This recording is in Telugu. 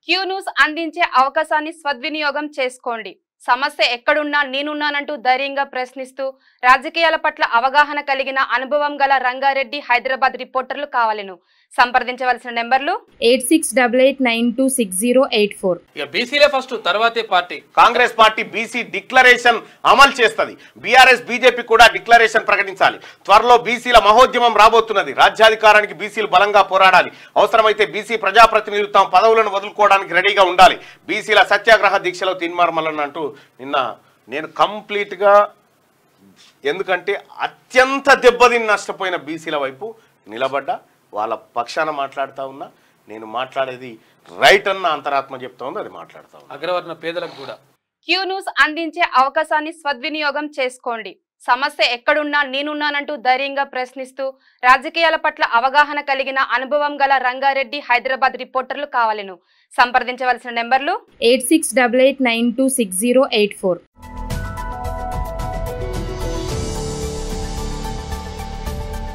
క్యూ న్యూస్ అందించే అవకాశాన్ని సద్వినియోగం చేసుకోండి. సమస్య ఎక్కడున్నా నేనున్నానంటూ ధైర్యంగా ప్రశ్నిస్తూ రాజకీయాల పట్ల అవగాహన కలిగిన అనుభవం గల రంగారెడ్డి హైదరాబాద్ రిపోర్టర్లు కావాలను సంప్రదించవలసిన నెంబర్లు 8688926084. ఇక బీసీలే ఫస్ట్ తర్వాతే party. Congress party BC declaration అమలు చేస్తుంది. బీఆర్ఎస్ బీజేపీ కూడా డిక్లరేషన్ ప్రకటించాలి. త్వరలో బీసీల మహోద్యమం రాబోతున్నది. రాజ్యాధికారానికి బీసీలు బలంగా పోరాడాలి. అవసరమైతే బీసీ ప్రజాప్రతినిధులు తమ పదవులను వదులుకోవడానికి రెడీగా ఉండాలి. బీసీల సత్యాగ్రహ దీక్షలో తీన్మార్మలన్న అంటూ నిన్న నేను కంప్లీట్గా, ఎందుకంటే అత్యంత దెబ్బతిని నష్టపోయిన బీసీల వైపు నిలబడ్డా, వాళ్ళ పక్షాన మాట్లాడుతూ ఉన్నా. నేను మాట్లాడేది రైట్ అన్న అంతరాత్మ చెప్తా ఉంది, అది మాట్లాడుతా ఉన్నా. అగ్రవర్ణ పేదలకు కూడా క్యూ న్యూస్ అందించే అవకాశాన్ని సద్వినియోగం చేసుకోండి. సమస్య ఎక్కడున్నా నేనున్నానంటూ ధైర్యంగా ప్రశ్నిస్తూ రాజకీయాల పట్ల అవగాహన కలిగిన అనుభవం గల రంగారెడ్డి హైదరాబాద్ రిపోర్టర్లు కావాలను సంప్రదించవలసిన నెంబర్లు 8688926084.